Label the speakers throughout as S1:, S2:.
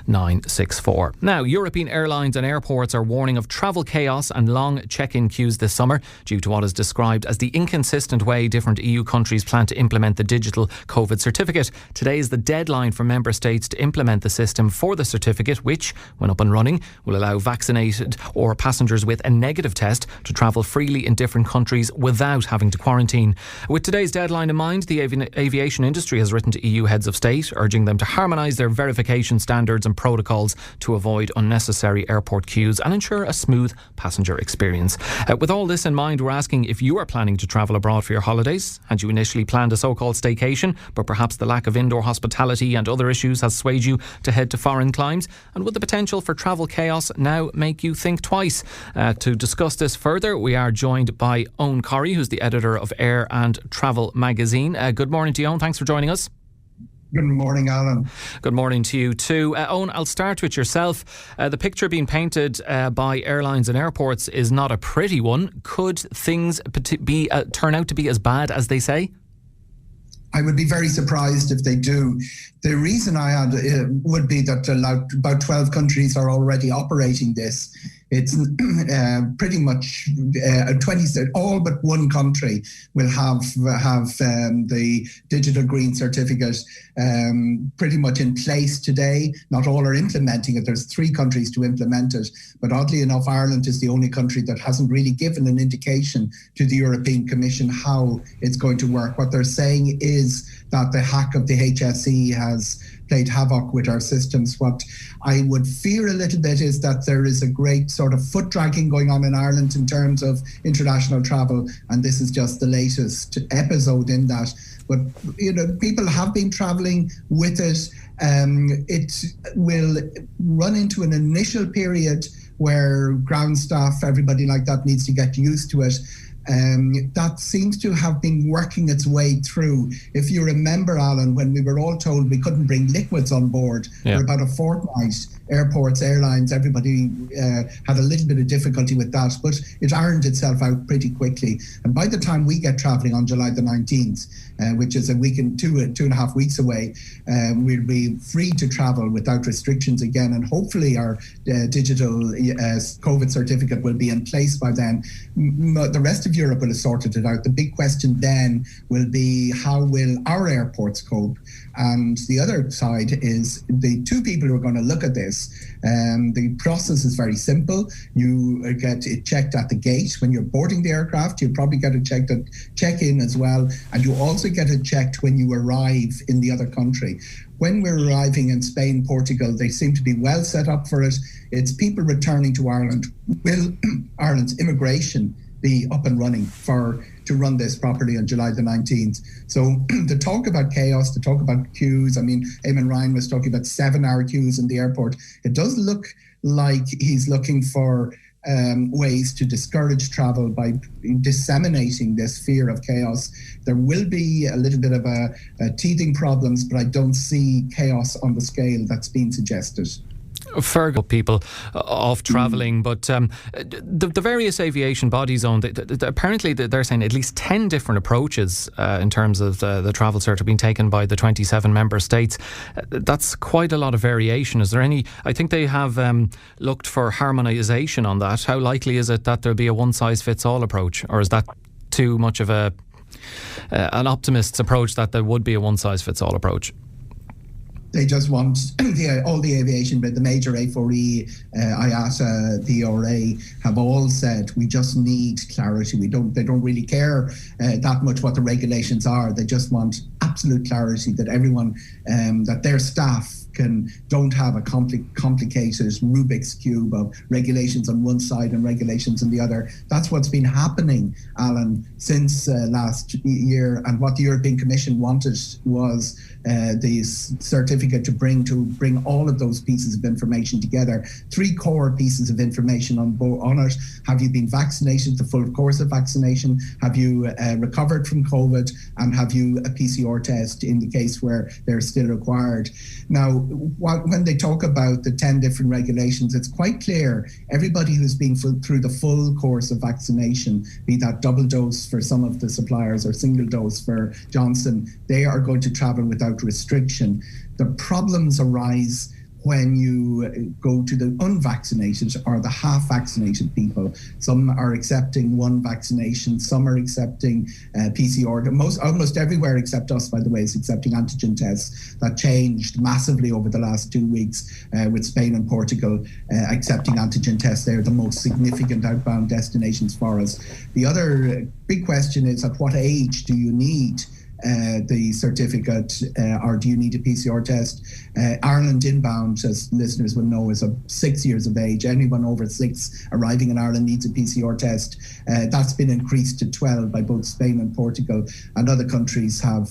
S1: 964. Now, European airlines and airports are warning of travel chaos and long check-in queues this summer due to what is described as the inconsistent way different EU countries plan to implement the digital COVID certificate. Today is the deadline for member states to implement the system for the certificate, which, when up and running, will allow vaccinated or passengers with a negative test to travel freely in different countries without having to quarantine. With today's deadline in mind, the aviation industry has written to EU heads of state, urging them to harmonise their verification standards and protocols to avoid unnecessary airport queues and ensure a smooth passenger experience. With all this in mind, we're asking if you are planning to travel abroad for your holidays. Had you initially planned a so-called staycation, but perhaps the lack of indoor hospitality and other issues has swayed you to head to foreign climes? And would the potential for travel chaos now make you think twice? To discuss this further, we are joined by Eoghan Corry, who's the editor of Air and Travel magazine. Good morning to you, Eoghan. Thanks for joining us.
S2: Good morning, Alan.
S1: Good morning to you too. Eoghan, I'll start with yourself. The picture being painted by airlines and airports is not a pretty one. Could things turn out to be as bad as they say?
S2: I would be very surprised if they do. The reason I had would be that about 12 countries are already operating this. It's pretty much 20. All but one country will have the digital green certificate pretty much in place today. Not all are implementing it. There's 3 countries to implement it, but oddly enough, Ireland is the only country that hasn't really given an indication to the European Commission how it's going to work. What they're saying is that the hack of the HSE has played havoc with our systems. What I would fear a little bit is that there is a great sort of foot dragging going on in Ireland in terms of international travel, and this is just the latest episode in that. But people have been travelling with it. It will run into an initial period where ground staff, everybody like that, needs to get used to it. That seems to have been working its way through. If you remember, Alan, when we were all told we couldn't bring liquids on board for about a fortnight, airports, airlines, everybody had a little bit of difficulty with that, but it ironed itself out pretty quickly. And by the time we get travelling on July the 19th, which is a week and 2.5 weeks away, we'll be free to travel without restrictions again. And hopefully our digital COVID certificate will be in place by then. The rest of Europe will have sorted it out. The big question then will be, how will our airports cope? And the other side is the 2 people who are going to look at this. The process is very simple. You get it checked at the gate when you're boarding the aircraft. You probably get it checked at check-in as well. And you also get it checked when you arrive in the other country. When we're arriving in Spain, Portugal, they seem to be well set up for it. It's people returning to Ireland. Will Ireland's immigration be up and running to run this properly on July the 19th? So to talk about chaos, to talk about queues, I mean, Eamon Ryan was talking about 7-hour queues in the airport. It does look like he's looking for ways to discourage travel by disseminating this fear of chaos. There will be a little bit of a teething problems, but I don't see chaos on the scale that's been suggested.
S1: Fair people off travelling, but the various aviation bodies apparently they're saying at least 10 different approaches in terms of the travel cert have been taken by the 27 member states. That's quite a lot of variation. Is there any? I think they have looked for harmonisation on that. How likely is it that there'll be a one-size-fits-all approach, or is that too much of an optimist's approach that there would be a one-size-fits-all approach?
S2: They just want all the aviation, but the major A4E, IATA, the ERA have all said we just need clarity. They don't really care that much what the regulations are. They just want absolute clarity that everyone, that their staff don't have a complicated Rubik's Cube of regulations on one side and regulations on the other. That's what's been happening, Alan, since last year. And what the European Commission wanted was the certificate to bring all of those pieces of information together. 3 core pieces of information on it. Have you been vaccinated, the full course of vaccination? Have you recovered from COVID? And have you a PCR test in the case where they're still required? Now, when they talk about the 10 different regulations, it's quite clear everybody who's been through the full course of vaccination, be that double dose for some of the suppliers or single dose for Johnson, they are going to travel without restriction. The problems arise when you go to the unvaccinated or the half-vaccinated people, some are accepting one vaccination, some are accepting PCR. Almost everywhere except us, by the way, is accepting antigen tests. That changed massively over the last 2 weeks with Spain and Portugal accepting antigen tests. They're the most significant outbound destinations for us. The other big question is, at what age do you need the certificate or do you need a PCR test? Ireland inbound, as listeners will know, is 6 years of age. Anyone over 6 arriving in Ireland needs a PCR test. That's been increased to 12 by both Spain and Portugal, and other countries have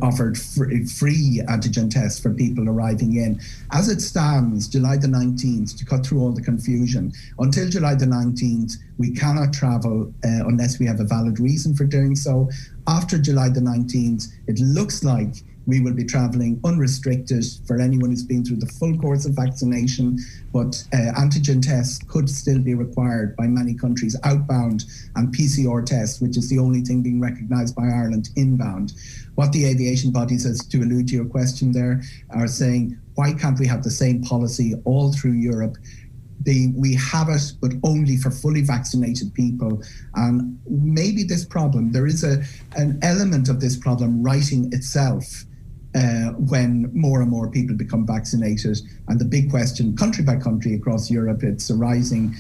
S2: offered free antigen tests for people arriving in. As it stands, July the 19th, to cut through all the confusion, until July the 19th, we cannot travel unless we have a valid reason for doing so. After July the 19th, it looks like we will be travelling unrestricted for anyone who's been through the full course of vaccination, but antigen tests could still be required by many countries outbound, and PCR tests, which is the only thing being recognised by Ireland inbound. What the aviation bodies, as to allude to your question there, are saying, why can't we have the same policy all through Europe? We have it, but only for fully vaccinated people. And maybe this problem, there is an element of this problem writing itself when more and more people become vaccinated. And the big question, country by country across Europe, it's arising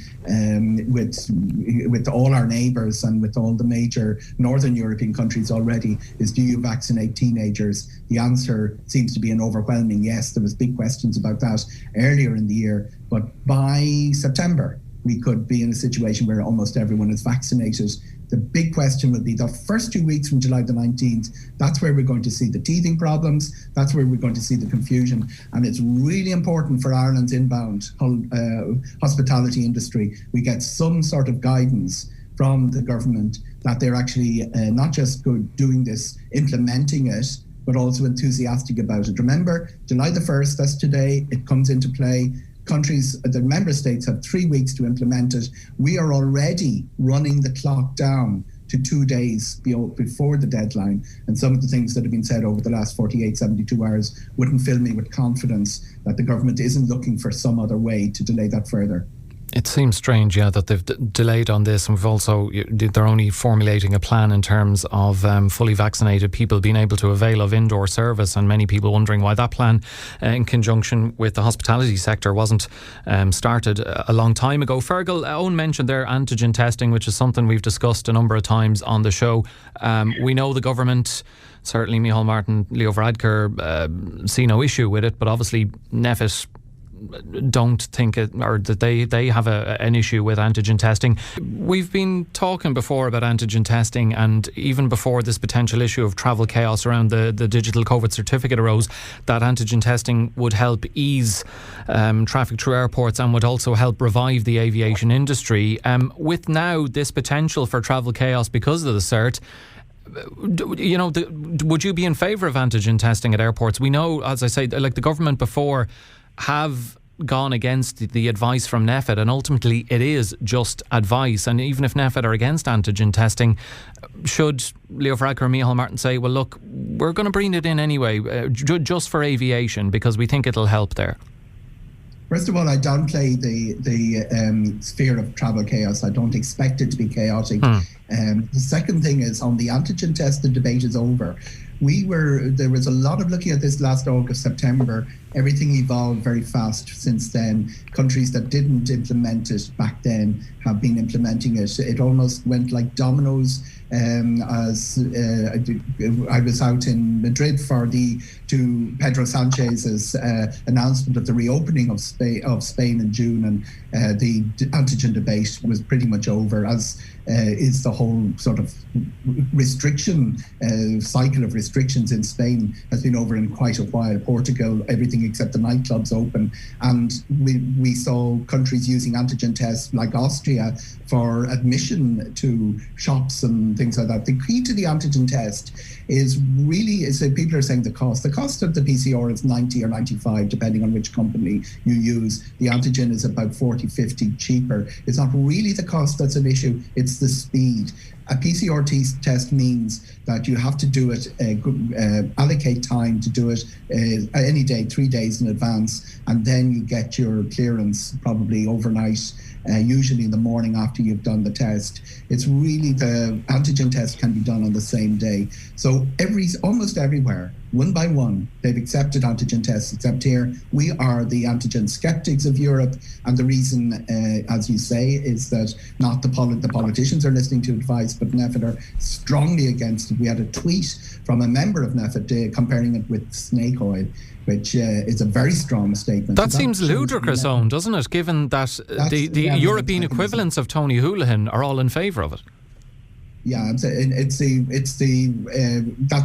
S2: with all our neighbours and with all the major Northern European countries already, is, do you vaccinate teenagers? The answer seems to be an overwhelming yes. There was big questions about that earlier in the year, but by September, we could be in a situation where almost everyone is vaccinated. The big question will be the first 2 weeks from July the 19th. That's where we're going to see the teething problems. That's where we're going to see the confusion. And it's really important for Ireland's inbound hospitality industry. We get some sort of guidance from the government that they're actually not just doing this, implementing it, but also enthusiastic about it. Remember, July the 1st, that's today, it comes into play. Countries, the member states have 3 weeks to implement it. We are already running the clock down to 2 days before the deadline. And some of the things that have been said over the last 48, 72 hours wouldn't fill me with confidence that the government isn't looking for some other way to delay that further.
S1: It seems strange, yeah, that they've delayed on this, and we've also, they're only formulating a plan in terms of fully vaccinated people being able to avail of indoor service, and many people wondering why that plan, in conjunction with the hospitality sector, wasn't started a long time ago. Fergal, Eoghan mentioned there antigen testing, which is something we've discussed a number of times on the show. We know the government, certainly Micheál Martin, Leo Varadkar, see no issue with it, but obviously NPHET don't think it, or that they have an issue with antigen testing. We've been talking before about antigen testing, and even before this potential issue of travel chaos around the digital COVID certificate arose, that antigen testing would help ease traffic through airports and would also help revive the aviation industry. With now this potential for travel chaos because of the cert, would you be in favour of antigen testing at airports? We know, as I say, like the government before have gone against the advice from NPHET, and ultimately it is just advice. And even if NPHET are against antigen testing, should Leo Varadkar or Micheál Martin say, well, look, we're going to bring it in anyway, just for aviation, because we think it'll help there?
S2: First of all, I downplay the sphere of travel chaos. I don't expect it to be chaotic. The second thing is, on the antigen test, the debate is over. There was a lot of looking at this last August, September. Everything evolved very fast since then. Countries that didn't implement it back then have been implementing it. It almost went like dominoes. As I was out in Madrid to Pedro Sanchez's announcement of the reopening of Spain in June, and the antigen debate was pretty much over, as is the whole sort of restriction cycle of restrictions in Spain has been over in quite a while. Portugal, everything except the nightclubs open, and we saw countries using antigen tests like Austria for admission to shops and things like that. The key to the antigen test is people are saying the cost. The cost of the PCR is 90 or 95, depending on which company you use. The antigen is about 40, 50 cheaper. It's not really the cost that's an issue, it's the speed. A PCR test means that you have to do it, allocate time to do it any day, 3 days in advance, and then you get your clearance probably overnight, usually in the morning after you've done the test. It's really, the antigen test can be done on the same day. So almost everywhere, one by one, they've accepted antigen tests, except here. We are the antigen skeptics of Europe. And the reason, as you say, is that not the politicians are listening to advice, but NPHET are strongly against it. We had a tweet from a member of NPHET comparing it with snake oil, which is a very strong statement.
S1: That seems ludicrous, Eoghan, doesn't it? Given that the European equivalents of Tony Holohan are all in favour of it.
S2: Yeah, that's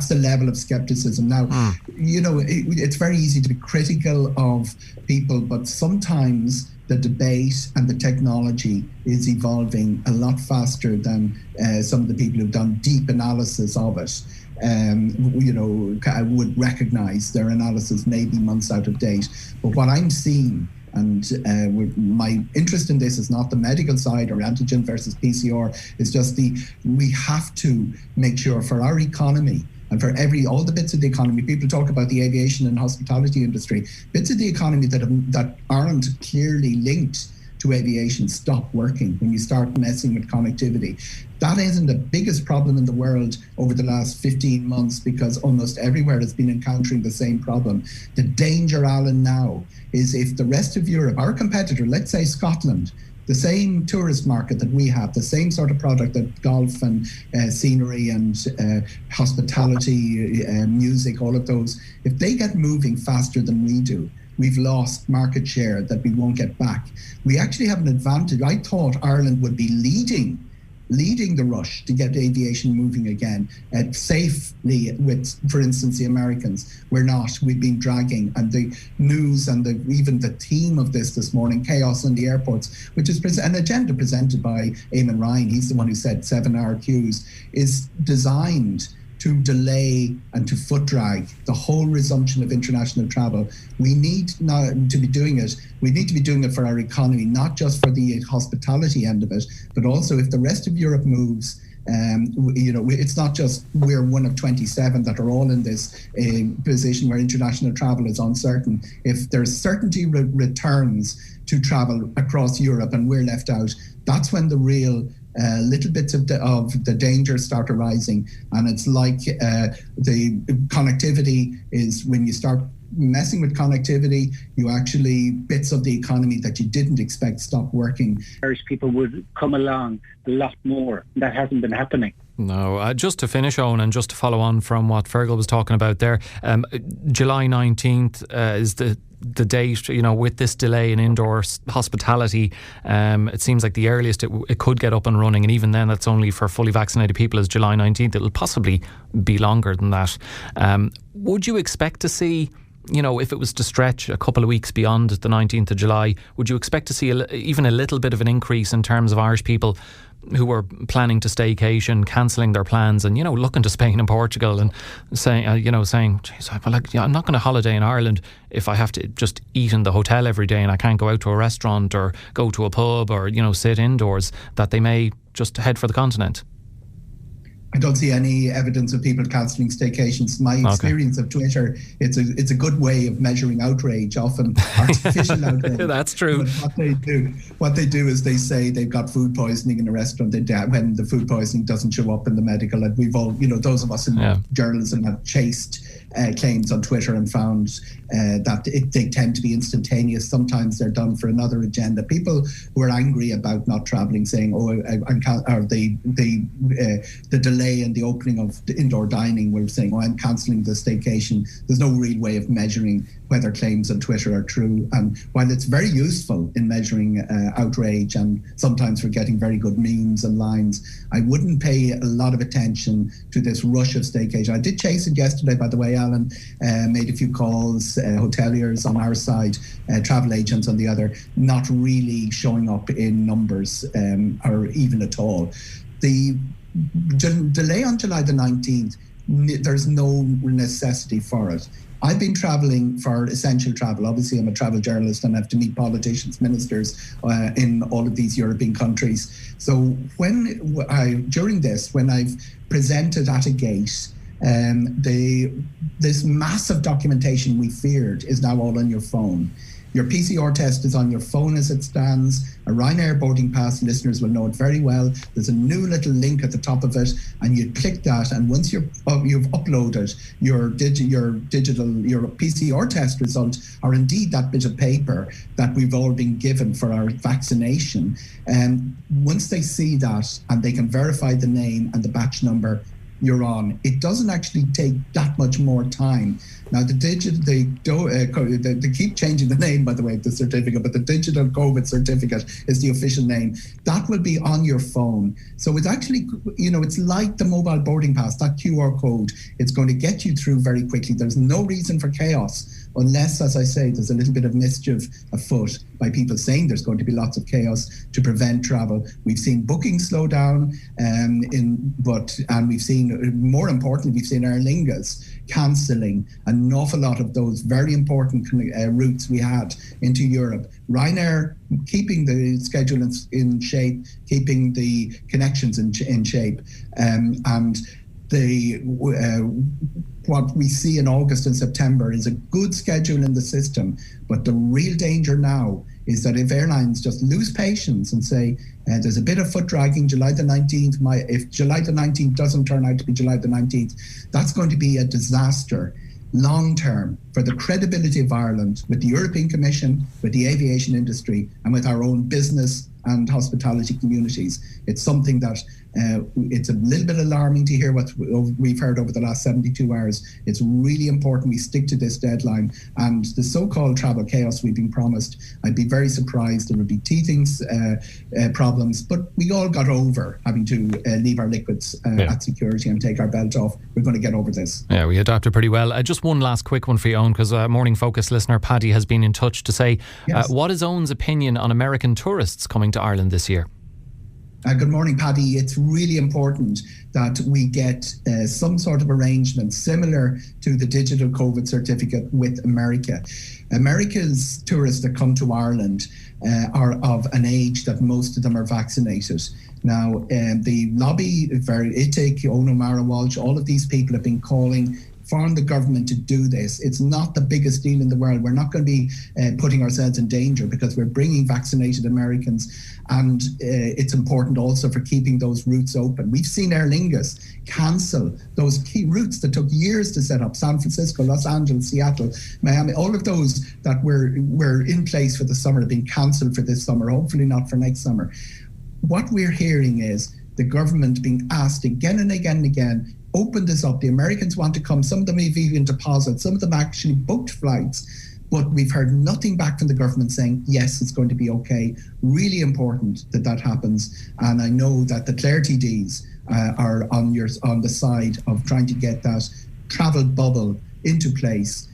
S2: the level of skepticism. Now, it's very easy to be critical of people, but sometimes the debate and the technology is evolving a lot faster than some of the people who've done deep analysis of it. I would recognise their analysis may be months out of date. But what I'm seeing, and my interest in this is not the medical side or antigen versus PCR, it's just we have to make sure for our economy and for all the bits of the economy. People talk about the aviation and hospitality industry, bits of the economy that aren't clearly linked to aviation stop working when you start messing with connectivity. That isn't the biggest problem in the world over the last 15 months, because almost everywhere has been encountering the same problem. The danger, Alan, now is if the rest of Europe, our competitor, let's say Scotland, the same tourist market that we have, the same sort of product, that golf and scenery and hospitality, music, all of those, if they get moving faster than we do, we've lost market share that we won't get back. We actually have an advantage. I thought Ireland would be leading the rush to get aviation moving again, safely with, for instance, the Americans. We're not. We've been dragging. And the news and even the theme of this morning, chaos in the airports, which is an agenda presented by Eamon Ryan, he's the one who said 7-hour queues, is designed to delay and to foot drag the whole resumption of international travel. We need now to be doing it. We need to be doing it for our economy, not just for the hospitality end of it, but also if the rest of Europe moves. It's not just we're one of 27 that are all in this position where international travel is uncertain. If there's certainty returns to travel across Europe and we're left out, that's when the real little bits of the danger start arising. And it's like the connectivity is, when you start messing with connectivity, you actually, bits of the economy that you didn't expect stop working.
S3: Irish people would come along a lot more. That hasn't been happening.
S1: No, just to finish, Eoghan, and just to follow on from what Fergal was talking about there, July 19th is the date, with this delay in indoor hospitality. It seems like the earliest it could get up and running, and even then that's only for fully vaccinated people, is July 19th. It'll possibly be longer than that. Would you expect to see, if it was to stretch a couple of weeks beyond the 19th of July, would you expect to see even a little bit of an increase in terms of Irish people who were planning to staycation, cancelling their plans and, looking to Spain and Portugal and saying, geez, I'm not going to holiday in Ireland if I have to just eat in the hotel every day and I can't go out to a restaurant or go to a pub or, sit indoors, that they may just head for the continent?
S2: I don't see any evidence of people cancelling staycations. My experience of Twitter, it's a good way of measuring outrage, often artificial outrage.
S1: That's true.
S2: But what they do is they say they've got food poisoning in a restaurant when the food poisoning doesn't show up in the medical. And we've all, those of us in journalism have chased claims on Twitter and found that they tend to be instantaneous. Sometimes they're done for another agenda. People who are angry about not travelling, saying, the delay in the opening of the indoor dining, we're saying, I'm cancelling the staycation. There's no real way of measuring whether claims on Twitter are true. And while it's very useful in measuring outrage and sometimes for getting very good memes and lines, I wouldn't pay a lot of attention to this rush of staycation. I did chase it yesterday, by the way, Alan, made a few calls, hoteliers on our side, travel agents on the other, not really showing up in numbers or even at all. The delay on July the 19th, there's no necessity for it. I've been traveling for essential travel. Obviously, I'm a travel journalist and I have to meet politicians, ministers in all of these European countries. So during this, when I've presented at a gate, this massive documentation we feared is now all on your phone. Your PCR test is on your phone as it stands. A Ryanair boarding pass, listeners will know it very well. There's a new little link at the top of it, and you click that. And once you've uploaded your PCR test result, or indeed that bit of paper that we've all been given for our vaccination, and once they see that and they can verify the name and the batch number, you're on. It doesn't actually take that much more time. Now, they keep changing the name, by the way, of the certificate, but the digital COVID certificate is the official name. That will be on your phone. So it's actually, it's like the mobile boarding pass, that QR code. It's going to get you through very quickly. There's no reason for chaos unless, as I say, there's a little bit of mischief afoot by people saying there's going to be lots of chaos to prevent travel. We've seen bookings slow down, and we've seen, more importantly, we've seen Aer Lingus cancelling an awful lot of those very important routes we had into Europe. Ryanair keeping the schedule in shape, keeping the connections in shape, and what we see in August and September is a good schedule in the system. But the real danger now is that if airlines just lose patience and say, there's a bit of foot dragging, July the 19th, if July the 19th doesn't turn out to be July the 19th, that's going to be a disaster long term for the credibility of Ireland with the European Commission, with the aviation industry, and with our own business and hospitality communities. It's something that it's a little bit alarming to hear what we've heard over the last 72 hours. It's really important we stick to this deadline. And the so-called travel chaos we've been promised, I'd be very surprised there would be teething problems, but we all got over having to leave our liquids at security and take our belt off. We're going to get over this.
S1: Yeah, we adapted pretty well. Just one last quick one for you, Eoghan, because Morning Focus listener Paddy has been in touch to say, what is Eoghan's opinion on American tourists coming to Ireland this year?
S2: Good morning, Paddy. It's really important that we get some sort of arrangement similar to the digital COVID certificate with America. America's tourists that come to Ireland are of an age that most of them are vaccinated. Now, the lobby, ITIC, Ono Mara Walsh, all of these people have been calling for the government to do this. It's not the biggest deal in the world. We're not going to be putting ourselves in danger because we're bringing vaccinated Americans, and it's important also for keeping those routes open. We've seen Aer Lingus cancel those key routes that took years to set up: San Francisco, Los Angeles, Seattle, Miami. All of those that were in place for the summer have been cancelled for this summer, hopefully not for next summer. What we're hearing is the government being asked again and again and again, open this up. The Americans want to come. Some of them have even deposited. Some of them actually booked flights. But we've heard nothing back from the government saying, yes, it's going to be okay. Really important that happens. And I know that the Clare TDs are on the side of trying to get that travel bubble into place.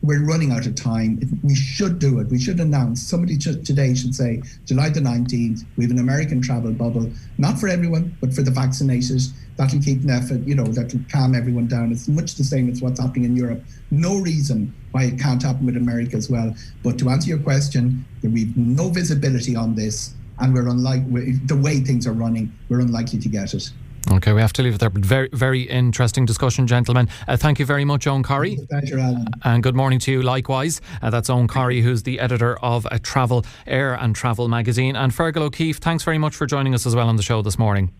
S2: We're running out of time. We should do it. We should announce. Somebody today should say, July the 19th, we have an American travel bubble, not for everyone, but for the vaccinated. That'll keep that'll calm everyone down. It's much the same as what's happening in Europe. No reason why it can't happen with America as well. But to answer your question, we've no visibility on this, and the way things are running, we're unlikely to get it.
S1: Okay, we have to leave it there. But very, very interesting discussion, gentlemen. Thank you very much, Eoghan Corry.
S2: Pleasure, Alan.
S1: And good morning to you likewise. That's Eoghan Corry, who's the editor of Travel, Air and Travel magazine. And Fergal O'Keefe, thanks very much for joining us as well on the show this morning.